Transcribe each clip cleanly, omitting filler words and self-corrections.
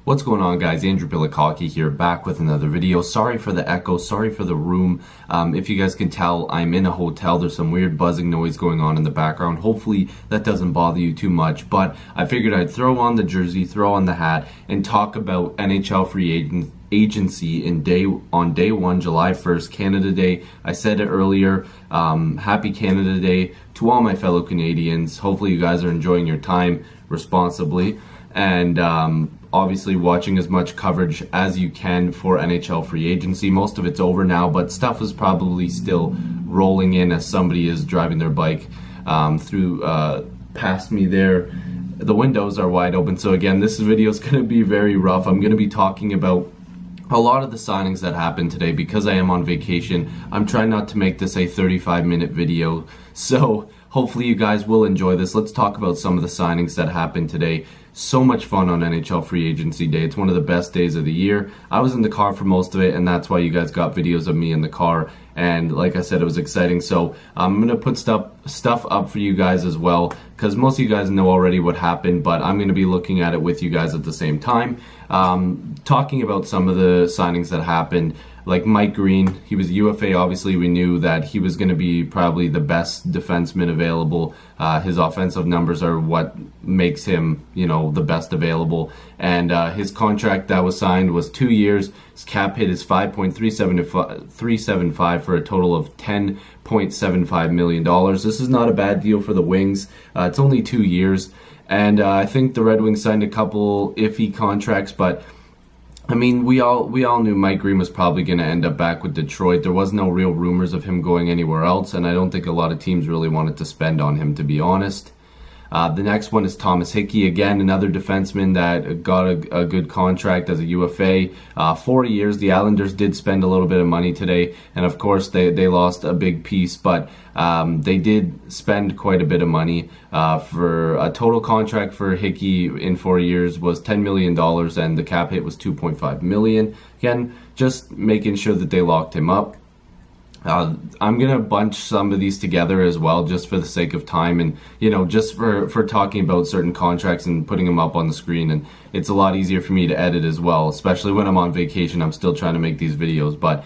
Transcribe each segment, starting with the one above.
What's going on, guys? Andrew Piluk here, back with another video. Sorry for the echo, sorry for the room. If you guys can tell, I'm in a hotel. There's some weird buzzing noise going on in the background. Hopefully that doesn't bother you too much, but I figured I'd throw on the jersey, throw on the hat, and talk about NHL free agency on day one, July 1st, Canada Day. I said it earlier, happy Canada Day to all my fellow Canadians. Hopefully you guys are enjoying your time responsibly, and obviously watching as much coverage as you can for NHL free agency. Most of it's over now, but stuff is probably still rolling in as somebody is driving their bike through past me there. The windows are wide open, so again, this video is going to be very rough. I'm going to be talking about a lot of the signings that happened today. Because I am on vacation, I'm trying not to make this a 35-minute video, so hopefully you guys will enjoy this. Let's talk about some of the signings that happened today. So much fun on NHL free agency day. It's one of the best days of the year. I was in the car for most of it, and that's why you guys got videos of me in the car. And like I said, it was exciting. So I'm going to put stuff up for you guys as well, because most of you guys know already what happened, but I'm going to be looking at it with you guys at the same time. Talking about some of the signings that happened, like Mike Green. He was a UFA. Obviously, we knew that he was going to be probably the best defenseman available. His offensive numbers are what makes him, the best available. And his contract that was signed was 2 years. His cap hit is $5.375 for a total of $10.75 million. This is not a bad deal for the Wings. It's only 2 years. And I think the Red Wings signed a couple iffy contracts, but I mean, we all knew Mike Green was probably going to end up back with Detroit. There was no real rumors of him going anywhere else, and I don't think a lot of teams really wanted to spend on him, to be honest. The next one is Thomas Hickey, again, another defenseman that got a good contract as a UFA. 4 years. The Islanders did spend a little bit of money today, and of course they lost a big piece, but they did spend quite a bit of money. For a total contract for Hickey in 4 years was $10 million, and the cap hit was $2.5 million. Again, just making sure that they locked him up. I'm going to bunch some of these together as well, just for the sake of time, and just for talking about certain contracts and putting them up on the screen, and it's a lot easier for me to edit as well, especially when I'm on vacation. I'm still trying to make these videos, but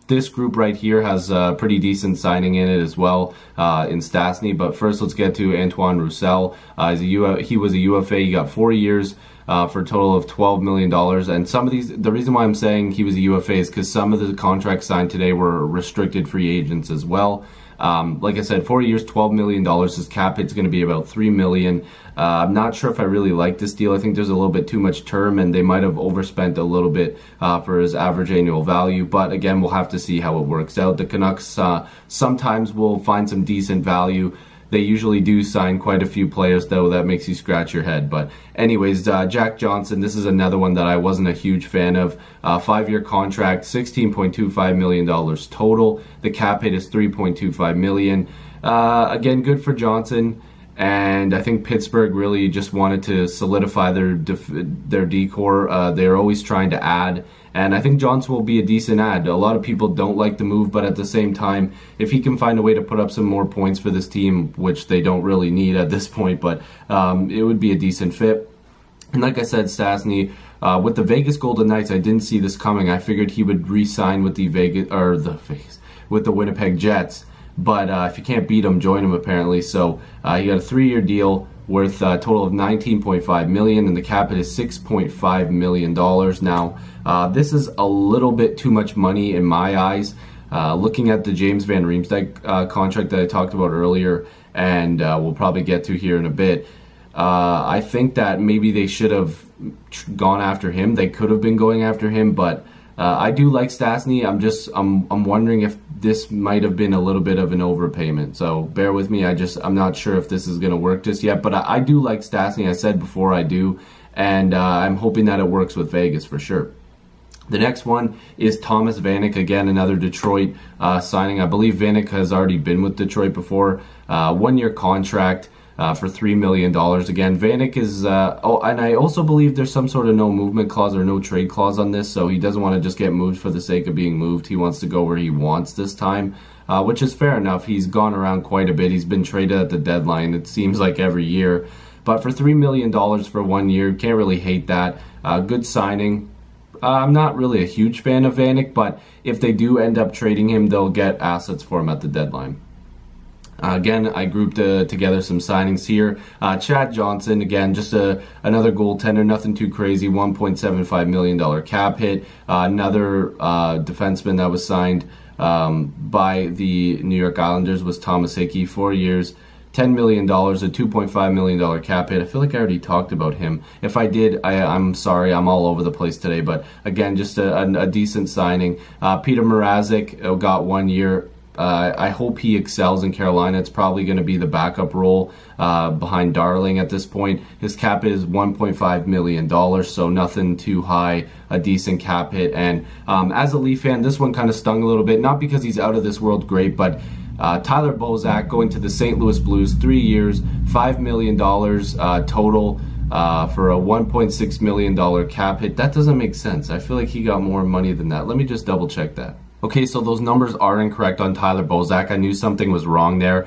this group right here has a pretty decent signing in it as well, in Stastny. But first, let's get to Antoine Roussel. He was a UFA. He got 4 years for a total of $12 million. And some of these, the reason why I'm saying he was a UFA is because some of the contracts signed today were restricted free agents as well. Like I said, 4 years, $12 million. His cap hit's going to be about $3 million. I'm not sure if I really like this deal. I think there's a little bit too much term, and they might have overspent a little bit for his average annual value. But again, we'll have to see how it works out. The Canucks sometimes will find some decent value. They usually do sign quite a few players, though. That makes you scratch your head. But anyways, Jack Johnson, this is another one that I wasn't a huge fan of. 5-year contract, $16.25 million total. The cap hit is $3.25 million. Again, good for Johnson. And I think Pittsburgh really just wanted to solidify their decor. They're always trying to add. And I think Johnson will be a decent add. A lot of people don't like the move, but at the same time, if he can find a way to put up some more points for this team, which they don't really need at this point, but it would be a decent fit. And like I said, Stastny, with the Vegas Golden Knights, I didn't see this coming. I figured he would re-sign with the Winnipeg Jets. But if you can't beat him, join him, apparently. So he got a 3-year deal worth a total of $19.5 million, and the cap hit is $6.5 million. Now, this is a little bit too much money in my eyes. Looking at the James Van Riemsdyk contract that I talked about earlier, and we'll probably get to here in a bit, I think that maybe they should have gone after him. They could have been going after him, but I do like Stastny. I'm wondering if this might have been a little bit of an overpayment. So bear with me. I'm not sure if this is going to work just yet, but I do like Stastny. I said before I do, and I'm hoping that it works with Vegas for sure. The next one is Thomas VANEK, again, another Detroit signing. I believe VANEK has already been with Detroit before. 1-year contract. For $3 million. Again, VANEK is, and I also believe there's some sort of no movement clause or no trade clause on this, so he doesn't want to just get moved for the sake of being moved. He wants to go where he wants this time, which is fair enough. He's gone around quite a bit. He's been traded at the deadline, it seems like every year. But for $3 million for 1 year, can't really hate that. Good signing. I'm not really a huge fan of VANEK, but if they do end up trading him, they'll get assets for him at the deadline. Again, I grouped together some signings here. Chad Johnson, again, just another goaltender, nothing too crazy, $1.75 million cap hit. Another defenseman that was signed by the New York Islanders was Thomas Hickey, 4 years, $10 million, a $2.5 million cap hit. I feel like I already talked about him. If I did, I'm sorry, I'm all over the place today. But again, just a decent signing. Peter Mrazek got 1 year. I hope he excels in Carolina. It's probably going to be the backup role behind Darling at this point. His cap is $1.5 million, so nothing too high, a decent cap hit. And as a Leaf fan, this one kind of stung a little bit, not because he's out of this world great, but Tyler Bozak going to the St. Louis Blues, 3 years, $5 million total for a $1.6 million cap hit. That doesn't make sense. I feel like he got more money than that. Let me just double check that. Okay, so those numbers are incorrect on Tyler Bozak. I knew something was wrong there.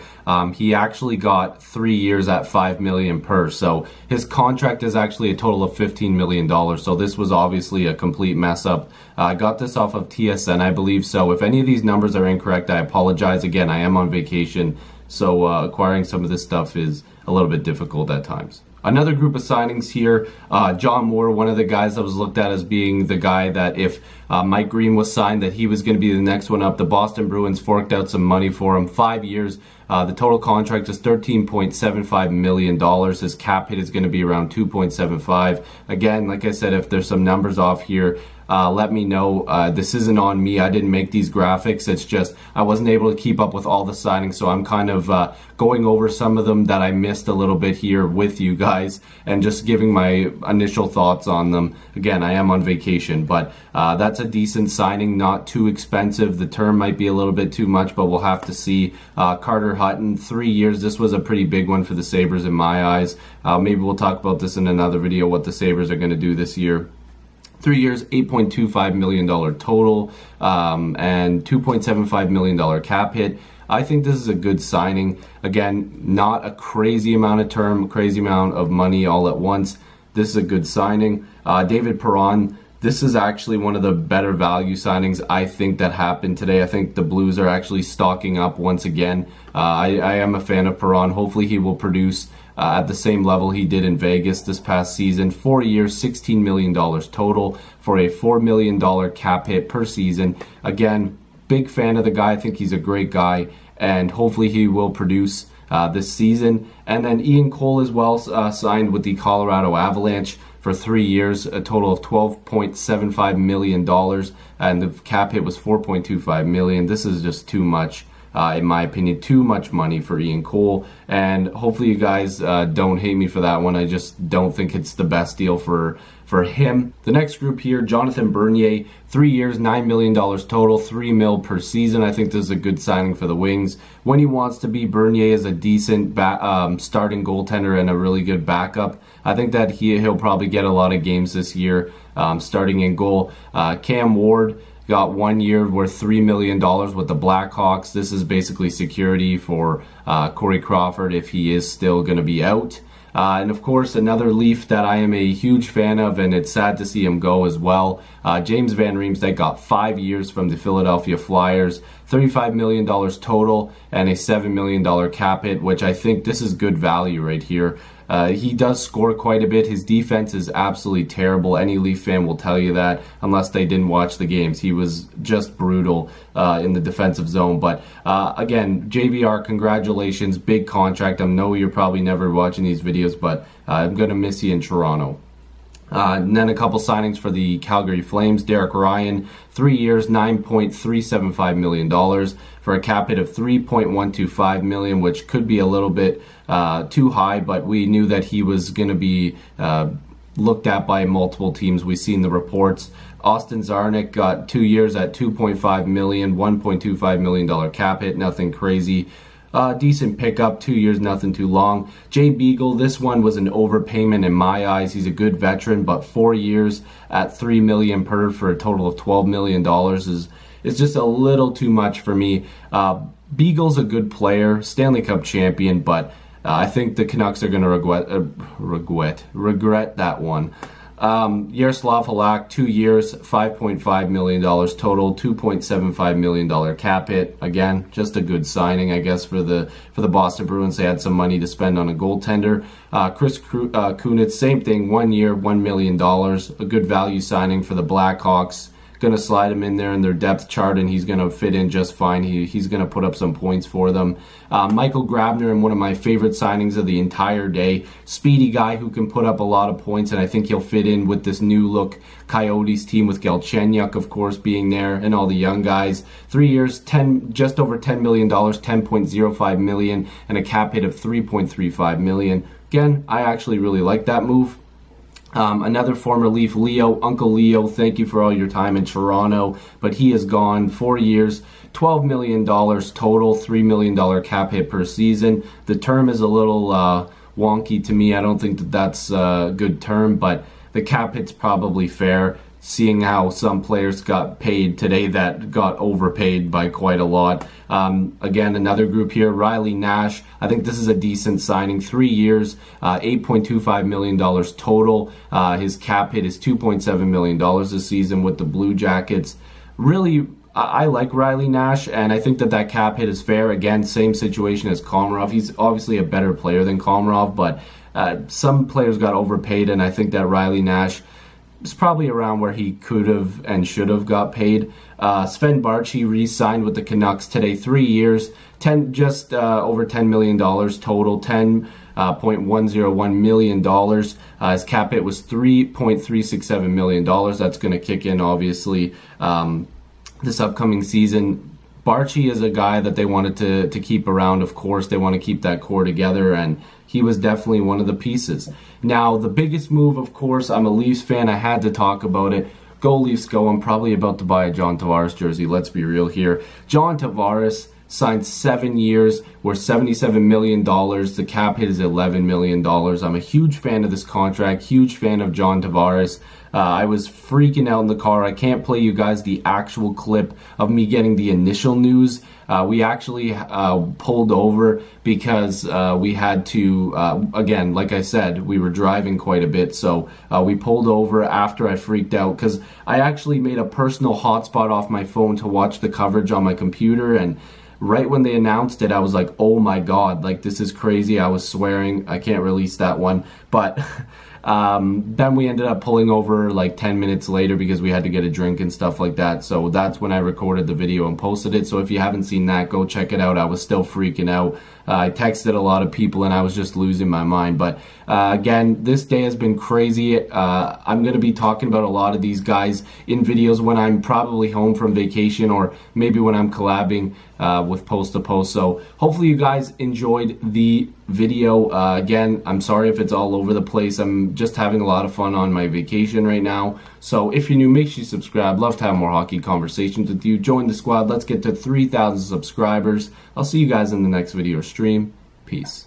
He actually got 3 years at $5 million per. So his contract is actually a total of $15 million. So this was obviously a complete mess up. I got this off of TSN, I believe. So if any of these numbers are incorrect, I apologize. Again, I am on vacation, so acquiring some of this stuff is a little bit difficult at times. Another group of signings here, John Moore, one of the guys that was looked at as being the guy that if Mike Green was signed, that he was going to be the next one up. The Boston Bruins forked out some money for him, 5 years. The total contract is $13.75 million. His cap hit is going to be around $2.75. Again, like I said, if there's some numbers off here, let me know. This isn't on me. I didn't make these graphics. It's just I wasn't able to keep up with all the signings, so I'm kind of going over some of them that I missed a little bit here with you guys and just giving my initial thoughts on them. Again, I am on vacation, but that's a decent signing, not too expensive. The term might be a little bit too much, but we'll have to see. Carter Hutton, 3 years. This was a pretty big one for the Sabres in my eyes. Maybe we'll talk about this in another video, what the Sabres are going to do this year. 3 years, $8.25 million total, and $2.75 million cap hit. I think this is a good signing. Again, not a crazy amount of term, crazy amount of money all at once. This is a good signing. David Perron, this is actually one of the better value signings I think that happened today. I think the Blues are actually stocking up once again. I am a fan of Perron. Hopefully he will produce at the same level he did in Vegas this past season. 4 years, $16 million total for a $4 million cap hit per season. Again, big fan of the guy. I think he's a great guy, and hopefully he will produce this season. And then Ian Cole as well signed with the Colorado Avalanche for 3 years, a total of $12.75 million, and the cap hit was $4.25 million. This is just too much. In my opinion, too much money for Ian Cole, and hopefully you guys don't hate me for that one. I just don't think it's the best deal for him. The next group here, Jonathan Bernier, 3 years, $9 million total, $3 million per season. I think this is a good signing for the Wings. When he wants to be, Bernier is a decent starting goaltender and a really good backup. I think that he'll probably get a lot of games this year starting in goal. Cam Ward got 1 year worth $3 million with the Blackhawks. This is basically security for Corey Crawford if he is still going to be out. And of course, another Leaf that I am a huge fan of, and it's sad to see him go as well. James Van Riemsdyk got 5 years from the Philadelphia Flyers, $35 million total, and a $7 million cap hit, which I think this is good value right here. He does score quite a bit. His defense is absolutely terrible. Any Leaf fan will tell you that unless they didn't watch the games. He was just brutal in the defensive zone. But again, JVR, congratulations. Big contract. I know you're probably never watching these videos, but I'm going to miss you in Toronto. And then a couple signings for the Calgary Flames. Derek Ryan, 3 years, $9.375 million for a cap hit of $3.125 million, which could be a little bit too high, but we knew that he was going to be looked at by multiple teams. We've seen the reports. Austin Czarnik got 2 years at $2.5 million, $1.25 million cap hit, nothing crazy. Decent pickup, 2 years, nothing too long. Jay Beagle, this one was an overpayment in my eyes. He's a good veteran, but 4 years at $3 million per for a total of $12 million is just a little too much for me. Beagle's a good player, Stanley Cup champion, but I think the Canucks are going to regret that one. Yaroslav Halak, 2 years, $5.5 million total, $2.75 million cap hit. Again, just a good signing, I guess, for the Boston Bruins. They had some money to spend on a goaltender. Chris KUNITZ, same thing, 1 year, $1 million. A good value signing for the Blackhawks. Going to slide him in there in their depth chart, and he's going to fit in just fine. He's going to put up some points for them. Michael Grabner, and one of my favorite signings of the entire day. Speedy guy who can put up a lot of points, and I think he'll fit in with this new look Coyotes team with Galchenyuk, of course, being there, and all the young guys. 3 years, just over $10 million, $10.05 million, and a cap hit of $3.35 million. Again, I actually really like that move. Another former Leaf, Leo, Uncle Leo, thank you for all your time in Toronto, but he is gone. 4 years, $12 million total, $3 million cap hit per season. The term is a little wonky to me. I don't think that's a good term, but the cap hit's probably fair, seeing how some players got paid today that got overpaid by quite a lot. Again, another group here, Riley Nash. I think this is a decent signing. 3 years, $8.25 million total. His cap hit is $2.7 million this season with the Blue Jackets. Really, I like Riley Nash, and I think that cap hit is fair. Again, same situation as Komarov. He's obviously a better player than Komarov, but some players got overpaid, and I think that Riley Nash is probably around where he could have and should have got paid. Sven Barchi re-signed with the Canucks today, 3 years, just over $10 million total, $10.101 million. His cap hit was $3.367 million. That's going to kick in, obviously, this upcoming season. Barchi is a guy that they wanted to keep around, of course. They want to keep that core together, and he was definitely one of the pieces. Now, the biggest move, of course, I'm a Leafs fan. I had to talk about it. Go Leafs, go. I'm probably about to buy a John Tavares jersey. Let's be real here. John Tavares signed 7 years, worth $77 million. The cap hit is $11 million. I'm a huge fan of this contract, huge fan of John Tavares. I was freaking out in the car. I can't play you guys the actual clip of me getting the initial news. We actually pulled over because we had to, again, like I said, we were driving quite a bit, so we pulled over after I freaked out, because I actually made a personal hotspot off my phone to watch the coverage on my computer, and right when they announced it, I was like, oh my god, like, this is crazy. I was swearing. I can't release that one, but then we ended up pulling over like 10 minutes later because we had to get a drink and stuff like that. So that's when I recorded the video and posted it. So if you haven't seen that, go check it out. I was still freaking out. I texted a lot of people and I was just losing my mind. But again, this day has been crazy. I'm going to be talking about a lot of these guys in videos when I'm probably home from vacation, or maybe when I'm collabing with Post to Post. So hopefully you guys enjoyed the video. Again, I'm sorry if it's all over the place. I'm just having a lot of fun on my vacation right now. So if you're new, make sure you subscribe. Love to have more hockey conversations with you. Join the squad. Let's get to 3,000 subscribers. I'll see you guys in the next video or stream. Peace.